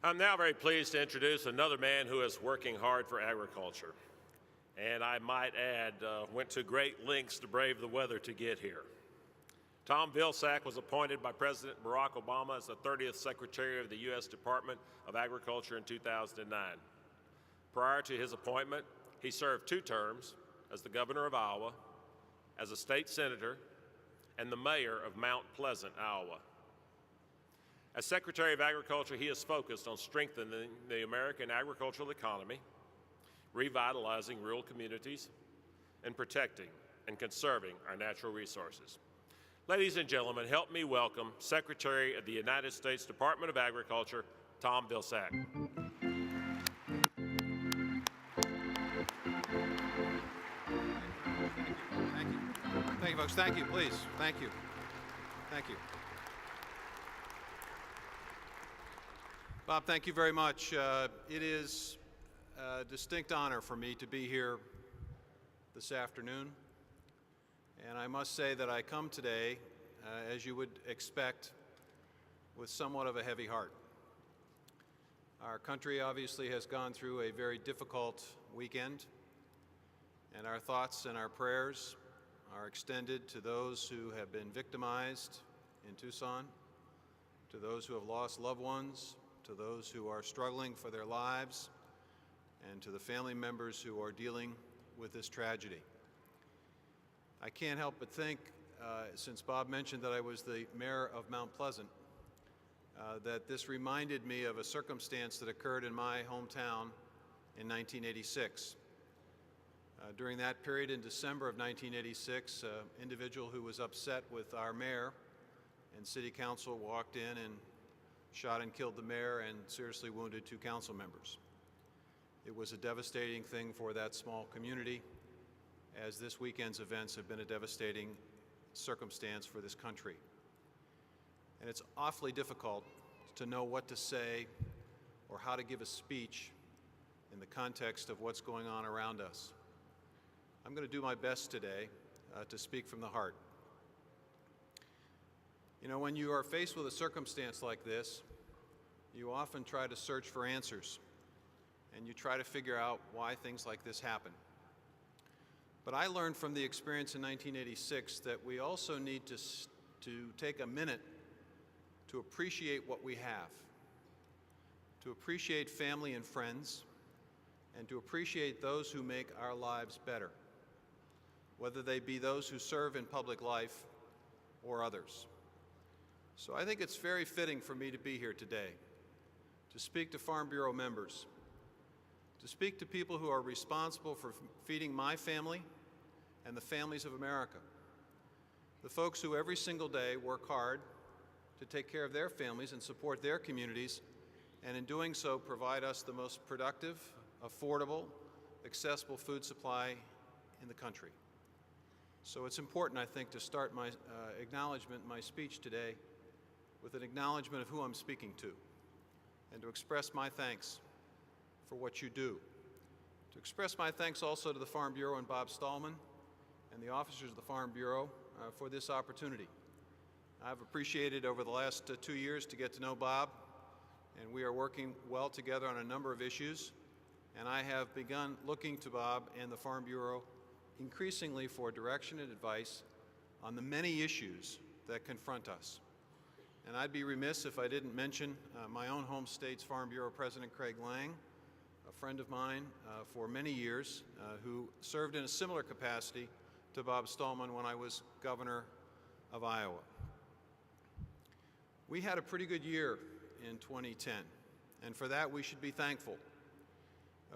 I'm now very pleased to introduce another man who is working hard for agriculture. And I might add, went to great lengths to brave the weather to get here. Tom Vilsack was appointed by President Barack Obama as the 30th Secretary of the U.S. Department of Agriculture in 2009. Prior to his appointment, he served 2 terms as the governor of Iowa, as a state senator, and the mayor of Mount Pleasant, Iowa. As Secretary of Agriculture, he is focused on strengthening the American agricultural economy, revitalizing rural communities, and protecting and conserving our natural resources. Ladies and gentlemen, help me welcome Secretary of the United States Department of Agriculture, Tom Vilsack. Thank you, folks. Thank you, please. Thank you. Thank you. Bob, thank you very much. It is a distinct honor for me to be here this afternoon. And I must say that I come today, as you would expect, with somewhat of a heavy heart. Our country obviously has gone through a very difficult weekend, and our thoughts and our prayers are extended to those who have been victimized in Tucson, to those who have lost loved ones, to those who are struggling for their lives, and to the family members who are dealing with this tragedy. I can't help but think, since Bob mentioned that I was the mayor of Mount Pleasant, that this reminded me of a circumstance that occurred in my hometown in 1986. During that period in December of 1986, an individual who was upset with our mayor and city council walked in and shot and killed the mayor and seriously wounded 2 council members. It was a devastating thing for that small community, as this weekend's events have been a devastating circumstance for this country. And it's awfully difficult to know what to say or how to give a speech in the context of what's going on around us. I'm going to do my best today to speak from the heart. You know, when you are faced with a circumstance like this, you often try to search for answers, and you try to figure out why things like this happen. But I learned from the experience in 1986 that we also need to take a minute to appreciate what we have, to appreciate family and friends, and to appreciate those who make our lives better, whether they be those who serve in public life or others. So I think it's very fitting for me to be here today, to speak to Farm Bureau members, to speak to people who are responsible for feeding my family and the families of America, the folks who every single day work hard to take care of their families and support their communities, and in doing so provide us the most productive, affordable, accessible food supply in the country. So it's important, I think, to start my acknowledgement, my speech today, with an acknowledgement of who I'm speaking to, and to express my thanks for what you do. To express my thanks also to the Farm Bureau and Bob Stallman and the officers of the Farm Bureau for this opportunity. I've appreciated over the last 2 years to get to know Bob, and we are working well together on a number of issues, and I have begun looking to Bob and the Farm Bureau increasingly for direction and advice on the many issues that confront us. And I'd be remiss if I didn't mention my own home state's Farm Bureau President Craig Lang, a friend of mine for many years, who served in a similar capacity to Bob Stallman when I was governor of Iowa. We had a pretty good year in 2010, and for that we should be thankful.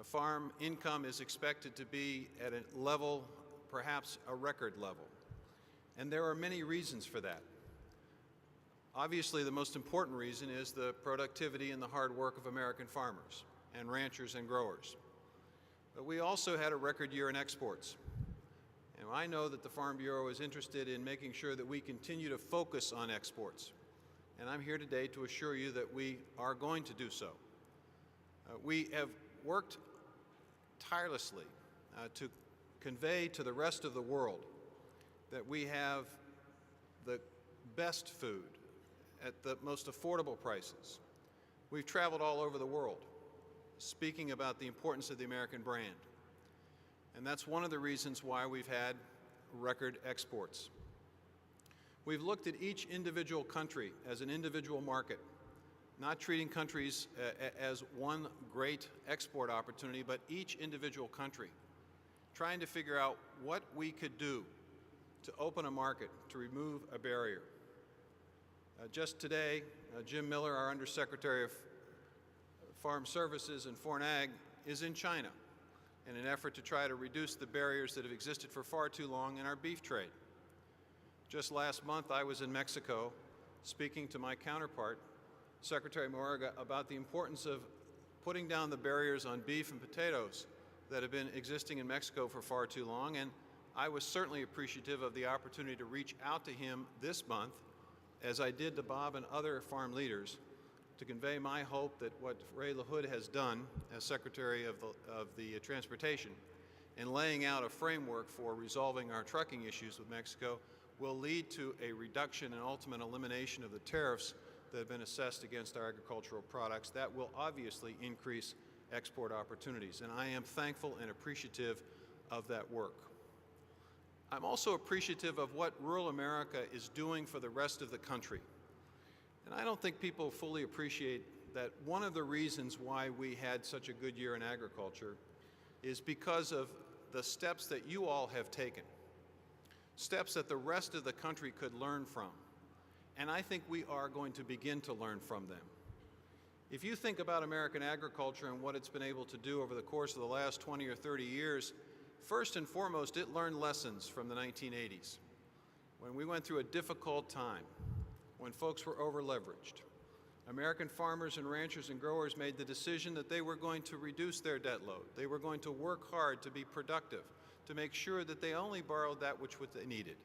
Farm income is expected to be at a level, perhaps a record level, and there are many reasons for that. Obviously, the most important reason is the productivity and the hard work of American farmers and ranchers and growers. But we also had a record year in exports. And I know that the Farm Bureau is interested in making sure that we continue to focus on exports. And I'm here today to assure you that we are going to do so. We have worked tirelessly to convey to the rest of the world that we have the best food at the most affordable prices, We've traveled all over the world, speaking about the importance of the American brand. And that's one of the reasons why we've had record exports. We've looked at each individual country as an individual market, not treating countries as one great export opportunity, but each individual country, trying to figure out what we could do to open a market, to remove a barrier. Just today, Jim Miller, our Undersecretary of Farm Services and Foreign Ag, is in China in an effort to try to reduce the barriers that have existed for far too long in our beef trade. Just last month, I was in Mexico speaking to my counterpart, Secretary Mayorga, about the importance of putting down the barriers on beef and potatoes that have been existing in Mexico for far too long, and I was certainly appreciative of the opportunity to reach out to him this month, as I did to Bob and other farm leaders, to convey my hope that what Ray LaHood has done as Secretary of the Transportation in laying out a framework for resolving our trucking issues with Mexico will lead to a reduction and ultimate elimination of the tariffs that have been assessed against our agricultural products. That will obviously increase export opportunities, and I am thankful and appreciative of that work. I'm also appreciative of what rural America is doing for the rest of the country. And I don't think people fully appreciate that one of the reasons why we had such a good year in agriculture is because of the steps that you all have taken, steps that the rest of the country could learn from. And I think we are going to begin to learn from them. If you think about American agriculture and what it's been able to do over the course of the last 20 or 30 years, first and foremost, it learned lessons from the 1980s, when we went through a difficult time, when folks were over-leveraged. American farmers and ranchers and growers made the decision that they were going to reduce their debt load. They were going to work hard to be productive, to make sure that they only borrowed that which they needed.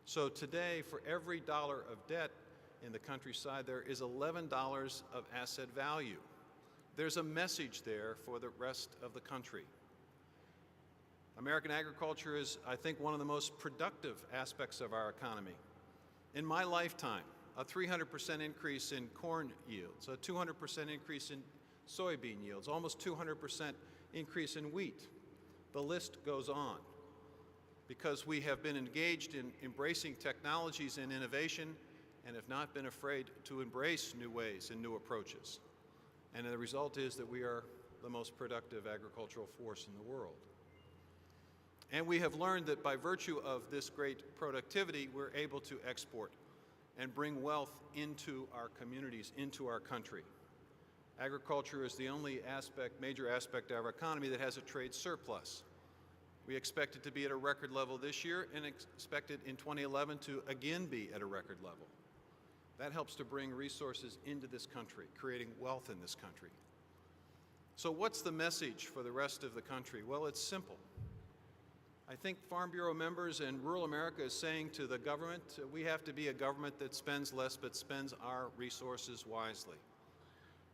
So today, for every dollar of debt in the countryside, there is $11 of asset value. There's a message there for the rest of the country. American agriculture is, I think, one of the most productive aspects of our economy. In my lifetime, a 300% increase in corn yields, a 200% increase in soybean yields, almost 200% increase in wheat. The list goes on, because we have been engaged in embracing technologies and innovation and have not been afraid to embrace new ways and new approaches. And the result is that we are the most productive agricultural force in the world. And we have learned that by virtue of this great productivity, we're able to export and bring wealth into our communities, into our country. Agriculture is the only major aspect of our economy that has a trade surplus. We expect it to be at a record level this year and expect it in 2011 to again be at a record level. That helps to bring resources into this country, creating wealth in this country. So what's the message for the rest of the country? Well, it's simple. I think Farm Bureau members and rural America is saying to the government, we have to be a government that spends less but spends our resources wisely.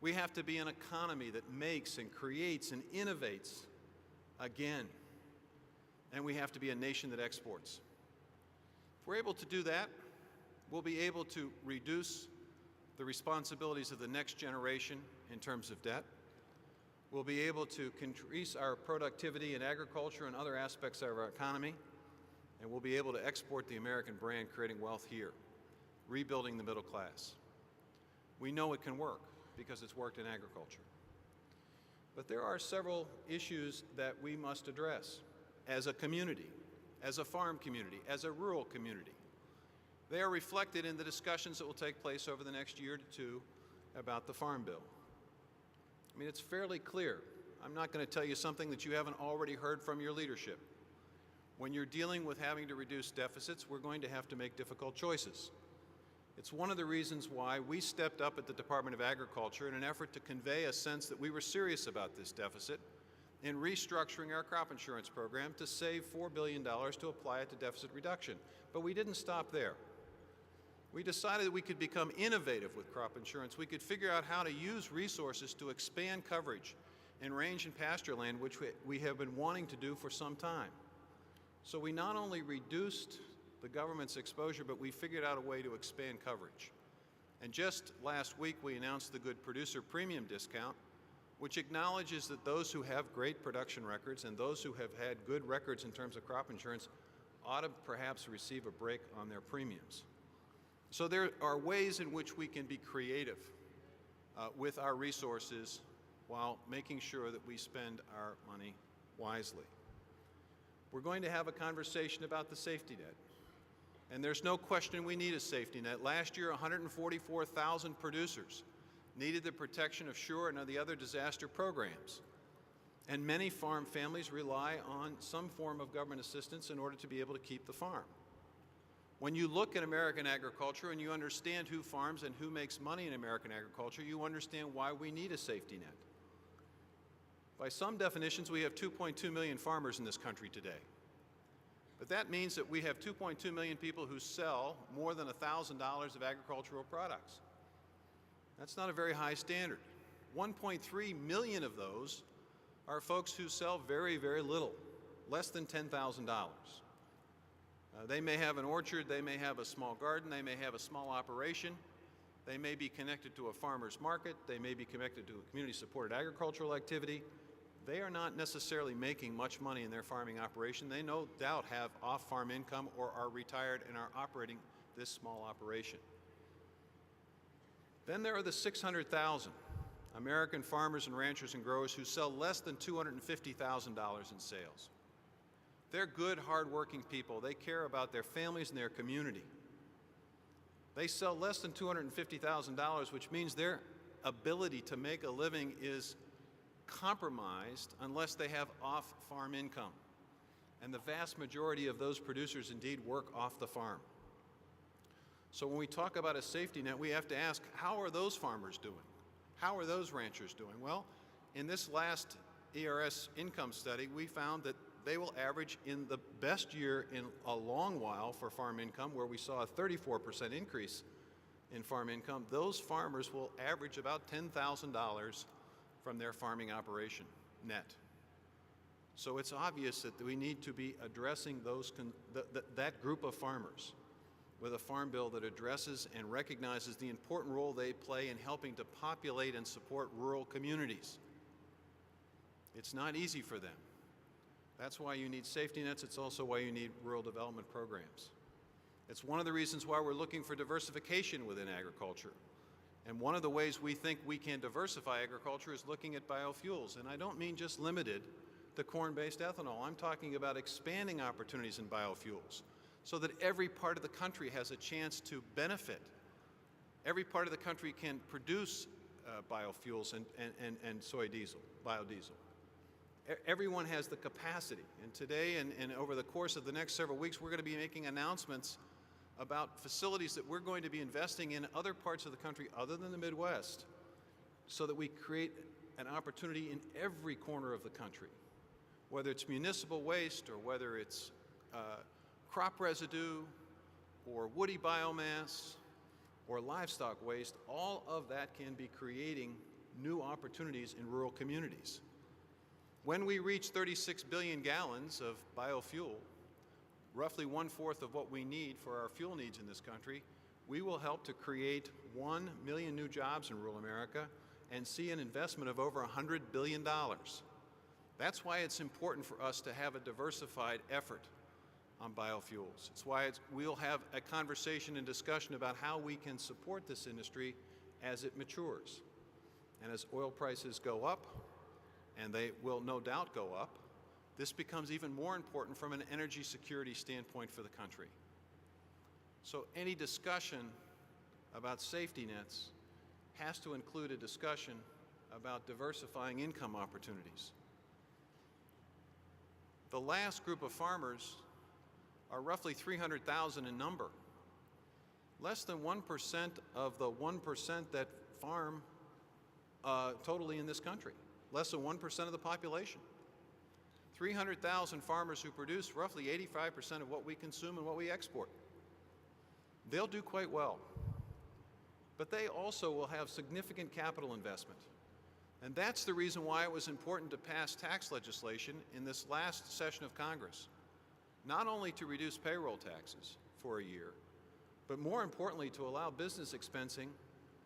We have to be an economy that makes and creates and innovates again. And we have to be a nation that exports. If we're able to do that, we'll be able to reduce the responsibilities of the next generation in terms of debt. We'll be able to increase our productivity in agriculture and other aspects of our economy, and we'll be able to export the American brand, creating wealth here, rebuilding the middle class. We know it can work because it's worked in agriculture. But there are several issues that we must address as a community, as a farm community, as a rural community. They are reflected in the discussions that will take place over the next year to two about the Farm Bill. I mean, it's fairly clear. I'm not going to tell you something that you haven't already heard from your leadership. When you're dealing with having to reduce deficits, we're going to have to make difficult choices. It's one of the reasons why we stepped up at the Department of Agriculture in an effort to convey a sense that we were serious about this deficit in restructuring our crop insurance program to save $4 billion to apply it to deficit reduction. But we didn't stop there. We decided that we could become innovative with crop insurance. We could figure out how to use resources to expand coverage in range and pasture land, which we have been wanting to do for some time. So we not only reduced the government's exposure, but we figured out a way to expand coverage. And just last week, we announced the Good Producer Premium Discount, which acknowledges that those who have great production records and those who have had good records in terms of crop insurance ought to perhaps receive a break on their premiums. So there are ways in which we can be creative with our resources while making sure that we spend our money wisely. We're going to have a conversation about the safety net. And there's no question we need a safety net. Last year, 144,000 producers needed the protection of SURE and the other disaster programs. And many farm families rely on some form of government assistance in order to be able to keep the farm. When you look at American agriculture and you understand who farms and who makes money in American agriculture, you understand why we need a safety net. By some definitions, we have 2.2 million farmers in this country today. But that means that we have 2.2 million people who sell more than $1,000 of agricultural products. That's not a very high standard. 1.3 million of those are folks who sell very, very little, less than $10,000. They may have an orchard, they may have a small garden, they may have a small operation, they may be connected to a farmer's market, they may be connected to a community-supported agricultural activity. They are not necessarily making much money in their farming operation. They no doubt have off-farm income or are retired and are operating this small operation. Then there are the 600,000 American farmers and ranchers and growers who sell less than $250,000 in sales. They're good, hard-working people. They care about their families and their community. They sell less than $250,000, which means their ability to make a living is compromised unless they have off-farm income. And the vast majority of those producers indeed work off the farm. So when we talk about a safety net, we have to ask, how are those farmers doing? How are those ranchers doing? Well, in this last ERS income study, we found that they will average in the best year in a long while for farm income, where we saw a 34% increase in farm income. Those farmers will average about $10,000 from their farming operation net. So it's obvious that we need to be addressing that group of farmers with a farm bill that addresses and recognizes the important role they play in helping to populate and support rural communities. It's not easy for them. That's why you need safety nets. It's also why you need rural development programs. It's one of the reasons why we're looking for diversification within agriculture. And one of the ways we think we can diversify agriculture is looking at biofuels. And I don't mean just limited to corn-based ethanol. I'm talking about expanding opportunities in biofuels so that every part of the country has a chance to benefit. Every part of the country can produce biofuels and soy diesel, biodiesel. Everyone has the capacity. And today and over the course of the next several weeks, we're going to be making announcements about facilities that we're going to be investing in other parts of the country other than the Midwest, so that we create an opportunity in every corner of the country, whether it's municipal waste or whether it's crop residue or woody biomass or livestock waste. All of that can be creating new opportunities in rural communities. When we reach 36 billion gallons of biofuel, roughly 1/4 of what we need for our fuel needs in this country, we will help to create 1 million new jobs in rural America and see an investment of over $100 billion. That's why it's important for us to have a diversified effort on biofuels. It's why we'll have a conversation and discussion about how we can support this industry as it matures. And as oil prices go up, and they will no doubt go up, this becomes even more important from an energy security standpoint for the country. So any discussion about safety nets has to include a discussion about diversifying income opportunities. The last group of farmers are roughly 300,000 in number. Less than 1% of the 1% that farm totally in this country. Less than 1% of the population. 300,000 farmers who produce roughly 85% of what we consume and what we export. They'll do quite well. But they also will have significant capital investment. And that's the reason why it was important to pass tax legislation in this last session of Congress. Not only to reduce payroll taxes for a year, but more importantly to allow business expensing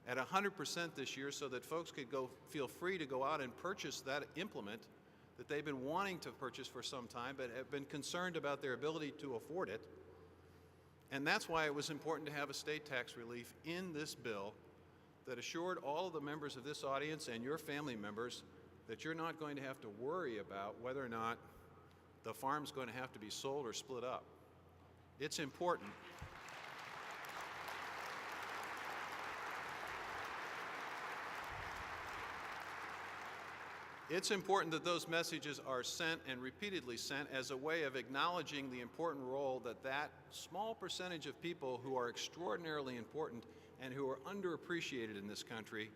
at 100% this year so that folks could feel free to go out and purchase that implement that they've been wanting to purchase for some time but have been concerned about their ability to afford it. And that's why it was important to have a state tax relief in this bill that assured all of the members of this audience and your family members that you're not going to have to worry about whether or not the farm's going to have to be sold or split up. It's important. It's important that those messages are sent and repeatedly sent as a way of acknowledging the important role that that small percentage of people who are extraordinarily important and who are underappreciated in this country,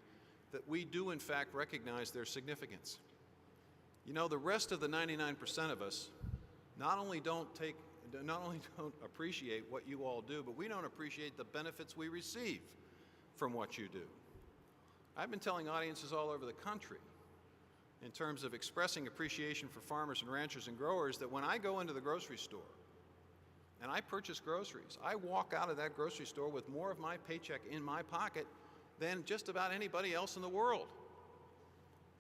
that we do in fact recognize their significance. You know, the rest of the 99% of us not only don't appreciate what you all do, but we don't appreciate the benefits we receive from what you do. I've been telling audiences all over the country, in terms of expressing appreciation for farmers and ranchers and growers, that when I go into the grocery store and I purchase groceries, I walk out of that grocery store with more of my paycheck in my pocket than just about anybody else in the world.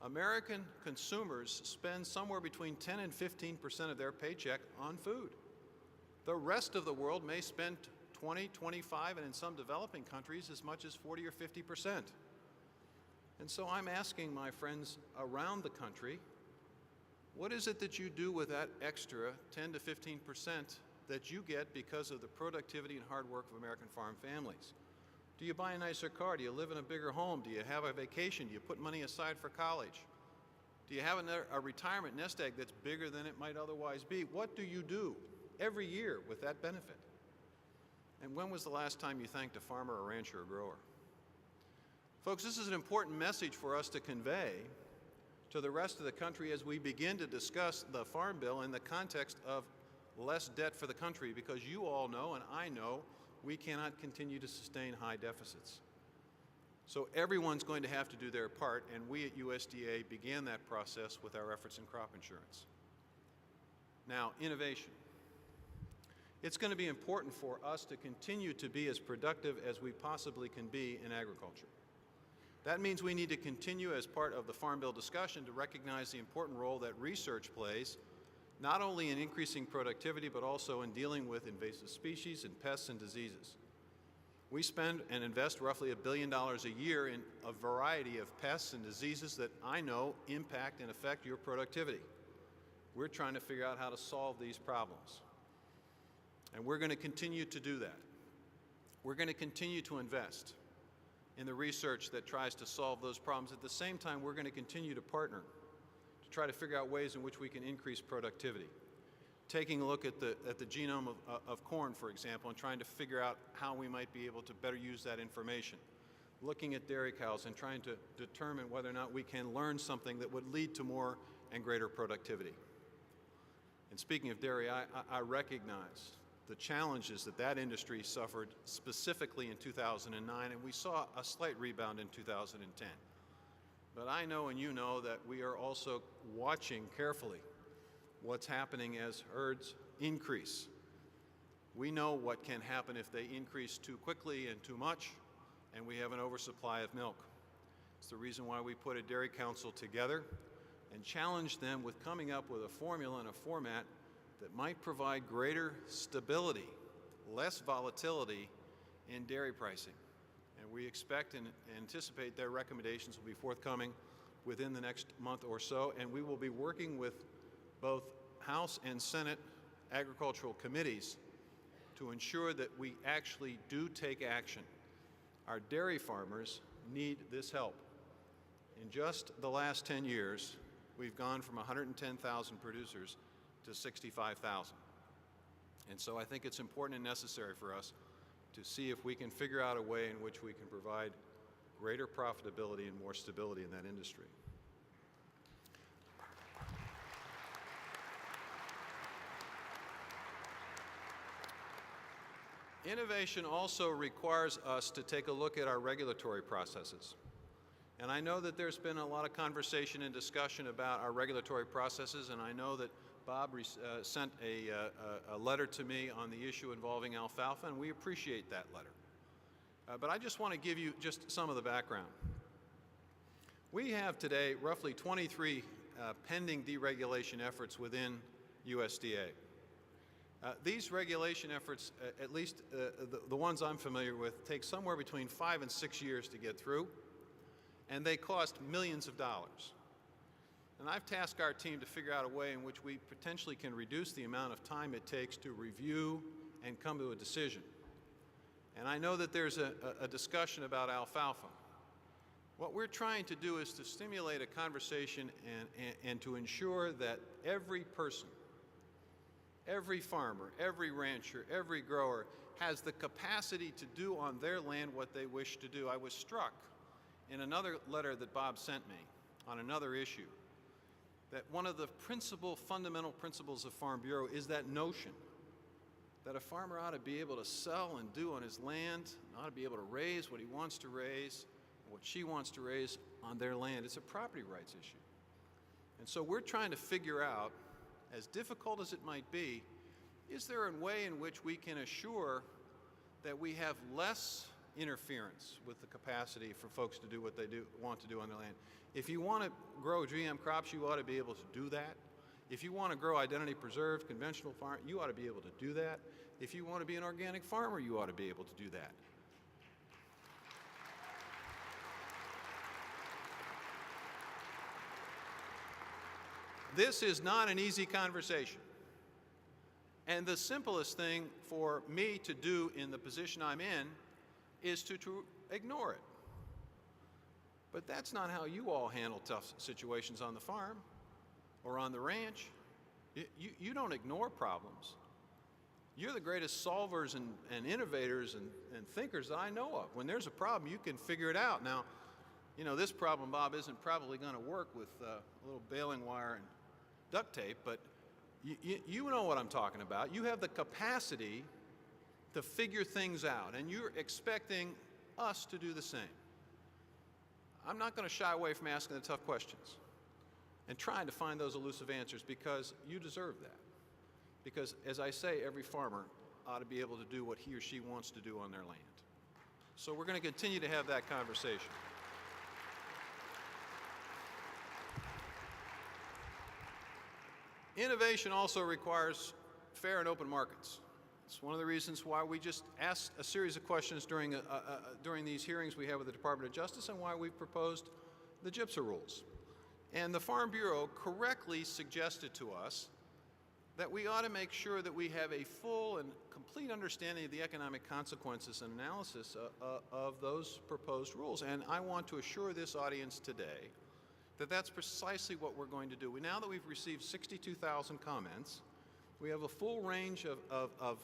American consumers spend somewhere between 10 and 15% of their paycheck on food. The rest of the world may spend 20, 25, and in some developing countries as much as 40 or 50%. And so I'm asking my friends around the country, what is it that you do with that extra 10 to 15% that you get because of the productivity and hard work of American farm families? Do you buy a nicer car? Do you live in a bigger home? Do you have a vacation? Do you put money aside for college? Do you have a retirement nest egg that's bigger than it might otherwise be? What do you do every year with that benefit? And when was the last time you thanked a farmer, a rancher, or grower? Folks, this is an important message for us to convey to the rest of the country as we begin to discuss the Farm Bill in the context of less debt for the country, because you all know, and I know, we cannot continue to sustain high deficits. So everyone's going to have to do their part, and we at USDA began that process with our efforts in crop insurance. Now, innovation. It's going to be important for us to continue to be as productive as we possibly can be in agriculture. That means we need to continue, as part of the Farm Bill discussion, to recognize the important role that research plays, not only in increasing productivity, but also in dealing with invasive species and pests and diseases. We spend and invest roughly $1 billion a year in a variety of pests and diseases that I know impact and affect your productivity. We're trying to figure out how to solve these problems. And we're going to continue to do that. We're going to continue to invest in the research that tries to solve those problems. At the same time, we're going to continue to partner to try to figure out ways in which we can increase productivity. Taking a look at the genome of corn, for example, and trying to figure out how we might be able to better use that information. Looking at dairy cows and trying to determine whether or not we can learn something that would lead to more and greater productivity. And speaking of dairy, I recognize the challenges that that industry suffered specifically in 2009, and we saw a slight rebound in 2010. But I know and you know that we are also watching carefully what's happening as herds increase. We know what can happen if they increase too quickly and too much, and we have an oversupply of milk. It's the reason why we put a dairy council together and challenged them with coming up with a formula and a format that might provide greater stability, less volatility in dairy pricing. And we expect and anticipate their recommendations will be forthcoming within the next month or so, and we will be working with both House and Senate agricultural committees to ensure that we actually do take action. Our dairy farmers need this help. In just the last 10 years, we've gone from 110,000 producers to 65,000. And so I think it's important and necessary for us to see if we can figure out a way in which we can provide greater profitability and more stability in that industry. Innovation also requires us to take a look at our regulatory processes. And I know that there's been a lot of conversation and discussion about our regulatory processes, and I know that Bob sent a letter to me on the issue involving alfalfa, and we appreciate that letter. But I just want to give you just some of the background. We have today roughly 23 pending deregulation efforts within USDA. These regulation efforts, at least the ones I'm familiar with, take somewhere between 5 and 6 years to get through, and they cost millions of dollars. And I've tasked our team to figure out a way in which we potentially can reduce the amount of time it takes to review and come to a decision. And I know that there's a discussion about alfalfa. What we're trying to do is to stimulate a conversation and to ensure that every person, every farmer, every rancher, every grower has the capacity to do on their land what they wish to do. I was struck in another letter that Bob sent me on another issue that one of the fundamental principles of Farm Bureau is that notion that a farmer ought to be able to sell and do on his land, ought to be able to raise what he wants to raise, what she wants to raise on their land. It's a property rights issue. And so we're trying to figure out, as difficult as it might be, is there a way in which we can assure that we have less interference with the capacity for folks to do what they want to do on their land? If you want to grow GM crops, you ought to be able to do that. If you want to grow identity preserved conventional farm, you ought to be able to do that. If you want to be an organic farmer, you ought to be able to do that. This is not an easy conversation. And the simplest thing for me to do in the position I'm in is to ignore it. But that's not how you all handle tough situations on the farm or on the ranch. You don't ignore problems. You're the greatest solvers and innovators and thinkers that I know of. When there's a problem, you can figure it out. Now, you know, this problem, Bob, isn't probably going to work with a little baling wire and duct tape, but you know what I'm talking about. You have the capacity to figure things out, and you're expecting us to do the same. I'm not going to shy away from asking the tough questions and trying to find those elusive answers, because you deserve that. Because, as I say, every farmer ought to be able to do what he or she wants to do on their land. So we're going to continue to have that conversation. Innovation also requires fair and open markets. It's one of the reasons why we just asked a series of questions during these hearings we have with the Department of Justice, and why we've proposed the GIPSA rules. And the Farm Bureau correctly suggested to us that we ought to make sure that we have a full and complete understanding of the economic consequences and analysis of those proposed rules. And I want to assure this audience today that that's precisely what we're going to do. Now that we've received 62,000 comments, we have a full range of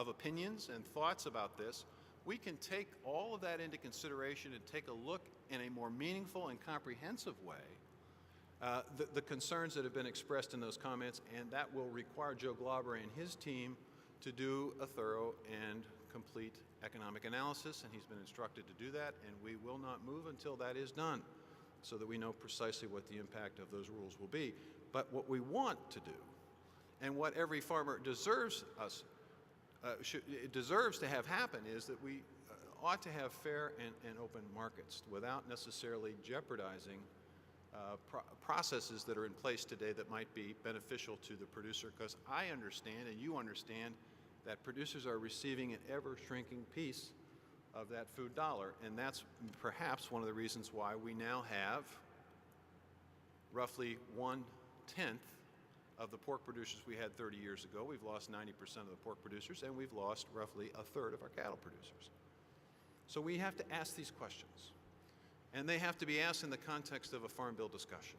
opinions and thoughts about this. We can take all of that into consideration and take a look in a more meaningful and comprehensive way the concerns that have been expressed in those comments, and that will require Joe Glauber and his team to do a thorough and complete economic analysis, and he's been instructed to do that, and we will not move until that is done, so that we know precisely what the impact of those rules will be. But what we want to do, and what every farmer deserves to have happen, is that we ought to have fair and open markets without necessarily jeopardizing processes that are in place today that might be beneficial to the producer, because I understand and you understand that producers are receiving an ever-shrinking piece of that food dollar, and that's perhaps one of the reasons why we now have roughly 1/10 of the pork producers we had 30 years ago. We've lost 90% of the pork producers, and we've lost roughly 1/3 of our cattle producers. So we have to ask these questions, and they have to be asked in the context of a Farm Bill discussion.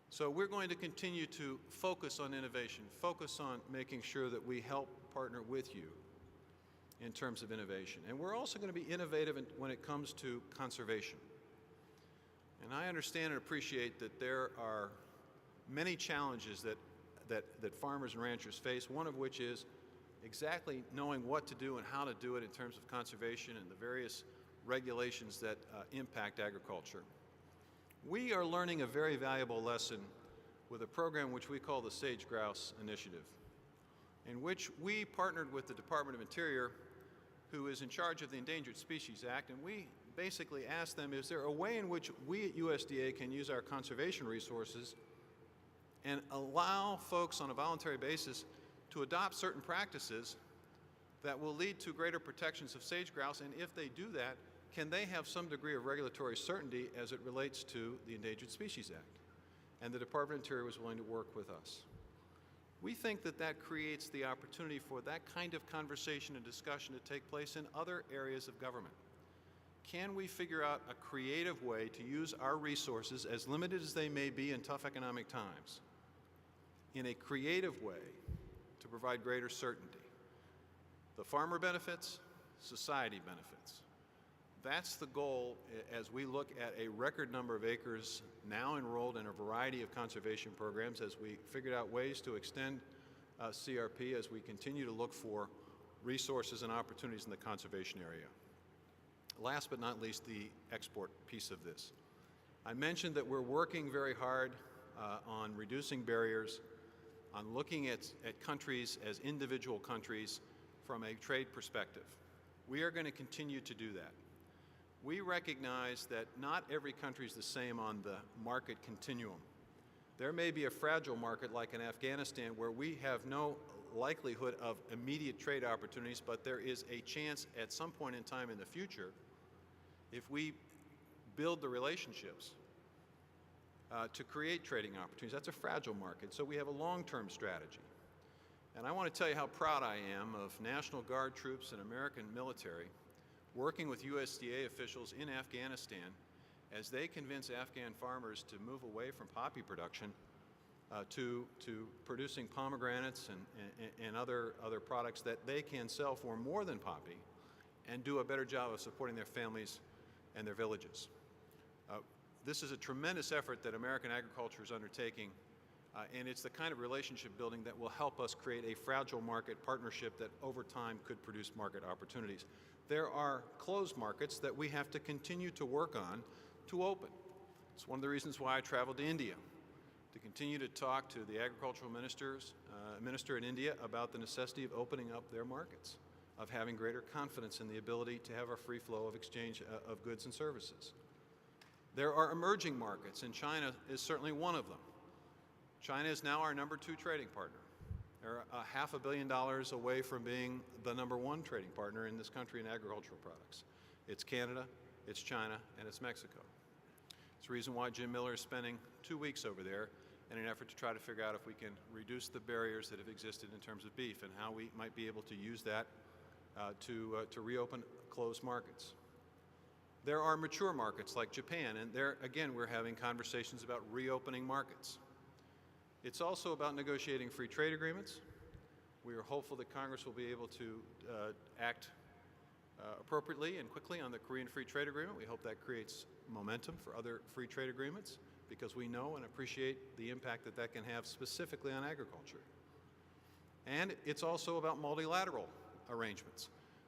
So we're going to continue to focus on innovation, focus on making sure that we help partner with you in terms of innovation. And we're also going to be innovative when it comes to conservation. And I understand and appreciate that there are many challenges that farmers and ranchers face, one of which is exactly knowing what to do and how to do it in terms of conservation and the various regulations that impact agriculture. We are learning a very valuable lesson with a program which we call the Sage Grouse Initiative, in which we partnered with the Department of Interior who is in charge of the Endangered Species Act, and we basically asked them, is there a way in which we at USDA can use our conservation resources and allow folks on a voluntary basis to adopt certain practices that will lead to greater protections of sage grouse, and if they do that, can they have some degree of regulatory certainty as it relates to the Endangered Species Act? And the Department of Interior was willing to work with us. We think that that creates the opportunity for that kind of conversation and discussion to take place in other areas of government. Can we figure out a creative way to use our resources, as limited as they may be in tough economic times, in a creative way to provide greater certainty? The farmer benefits, society benefits. That's the goal as we look at a record number of acres now enrolled in a variety of conservation programs, as we figured out ways to extend CRP, as we continue to look for resources and opportunities in the conservation area. Last but not least, the export piece of this. I mentioned that we're working very hard on reducing barriers, on looking at countries as individual countries from a trade perspective. We are going to continue to do that. We recognize that not every country is the same on the market continuum. There may be a fragile market like in Afghanistan where we have no likelihood of immediate trade opportunities, but there is a chance at some point in time in the future, if we build the relationships to create trading opportunities. That's a fragile market, so we have a long-term strategy. And I want to tell you how proud I am of National Guard troops and American military working with USDA officials in Afghanistan as they convince Afghan farmers to move away from poppy production to producing pomegranates and other products that they can sell for more than poppy and do a better job of supporting their families and their villages. This is a tremendous effort that American agriculture is undertaking, and it's the kind of relationship building that will help us create a fragile market partnership that over time could produce market opportunities. There are closed markets that we have to continue to work on to open. It's one of the reasons why I traveled to India, to continue to talk to the agricultural minister in India about the necessity of opening up their markets, of having greater confidence in the ability to have a free flow of exchange of goods and services. There are emerging markets, and China is certainly one of them. China is now our #2 trading partner. They're $500 million away from being the #1 trading partner in this country in agricultural products. It's Canada, it's China, and it's Mexico. It's the reason why Jim Miller is spending 2 weeks over there in an effort to try to figure out if we can reduce the barriers that have existed in terms of beef and how we might be able to use that to reopen closed markets. There are mature markets like Japan, and there, again, we're having conversations about reopening markets. It's also about negotiating free trade agreements. We are hopeful that Congress will be able to act appropriately and quickly on the Korean Free Trade Agreement. We hope that creates momentum for other free trade agreements, because we know and appreciate the impact that that can have specifically on agriculture. And it's also about multilateral arrangements.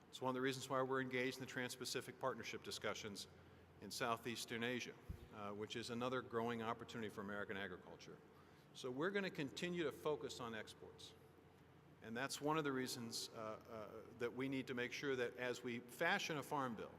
It's one of the reasons why we're engaged in the Trans-Pacific Partnership discussions in Southeastern Asia, which is another growing opportunity for American agriculture. So we're going to continue to focus on exports. And that's one of the reasons that we need to make sure that as we fashion a farm bill,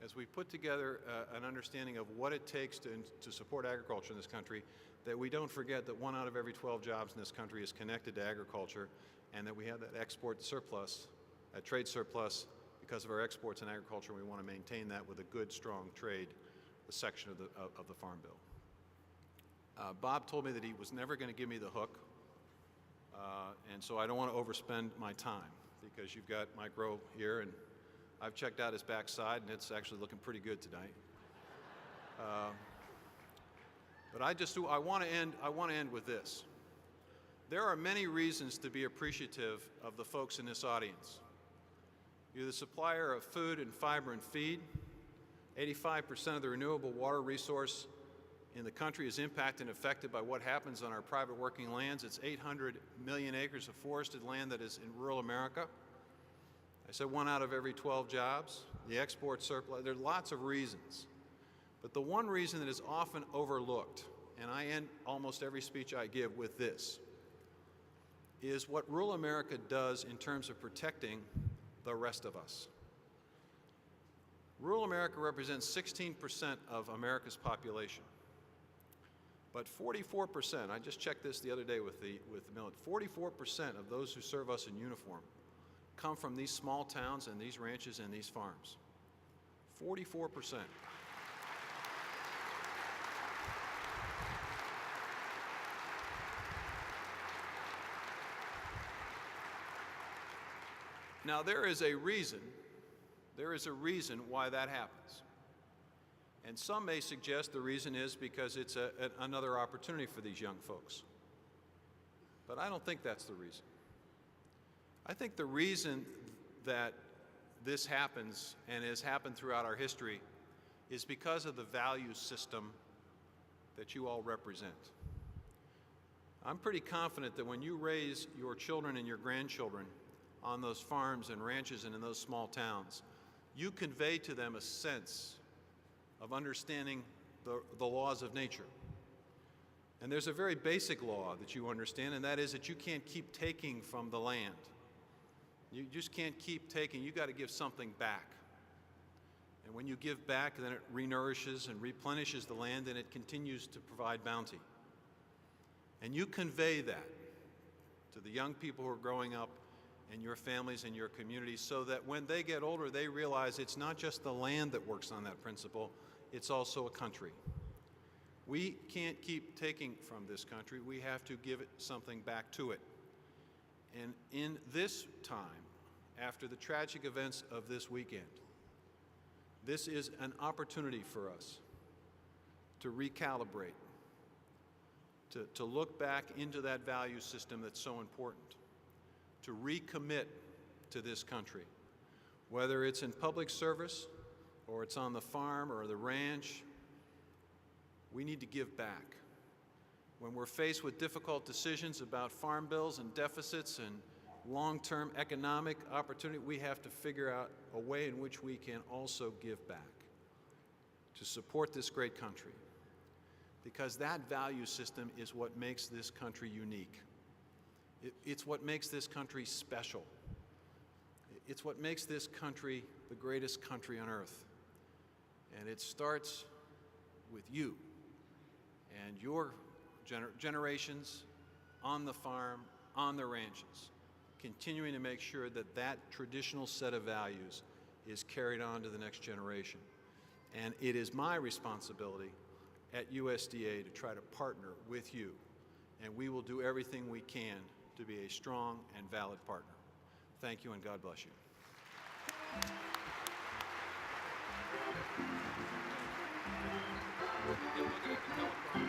as we put together an understanding of what it takes to support agriculture in this country, that we don't forget that 1 out of every 12 jobs in this country is connected to agriculture, and that we have that export surplus, a trade surplus, because of our exports in agriculture. We want to maintain that with a good, strong trade section of the farm bill. Bob told me that he was never going to give me the hook, and so I don't want to overspend my time, because you've got Mike Rowe here, and I've checked out his backside, and it's actually looking pretty good tonight. But I want to end with this. There are many reasons to be appreciative of the folks in this audience. You're the supplier of food and fiber and feed. 85% of the renewable water resource in the country is impacted and affected by what happens on our private working lands. It's 800 million acres of forested land that is in rural America. I said 1 out of every 12 jobs, the export surplus. There are lots of reasons. But the one reason that is often overlooked, and I end almost every speech I give with this, is what rural America does in terms of protecting the rest of us. Rural America represents 16% of America's population. But 44%, I just checked this the other day with the military, 44% of those who serve us in uniform come from these small towns and these ranches and these farms. 44%. Now there is a reason why that happens. And some may suggest the reason is because it's another opportunity for these young folks. But I don't think that's the reason. I think the reason that this happens and has happened throughout our history is because of the value system that you all represent. I'm pretty confident that when you raise your children and your grandchildren on those farms and ranches and in those small towns, you convey to them a sense of understanding the laws of nature. And there's a very basic law that you understand, and that is that you can't keep taking from the land. You just can't keep taking. You got to give something back. And when you give back, then it renourishes and replenishes the land, and it continues to provide bounty. And you convey that to the young people who are growing up and your families and your communities, so that when they get older, they realize it's not just the land that works on that principle, it's also a country. We can't keep taking from this country. We have to give it something back to it. And in this time, after the tragic events of this weekend, this is an opportunity for us to recalibrate, to look back into that value system that's so important, to recommit to this country, whether it's in public service or it's on the farm or the ranch. We need to give back. When we're faced with difficult decisions about farm bills and deficits and long-term economic opportunity, we have to figure out a way in which we can also give back to support this great country, because that value system is what makes this country unique. It's what makes this country special. It's what makes this country the greatest country on earth. And it starts with you and your generations on the farm, on the ranches, continuing to make sure that that traditional set of values is carried on to the next generation. And it is my responsibility at USDA to try to partner with you, and we will do everything we can to be a strong and valid partner. Thank you, and God bless you. Yeah,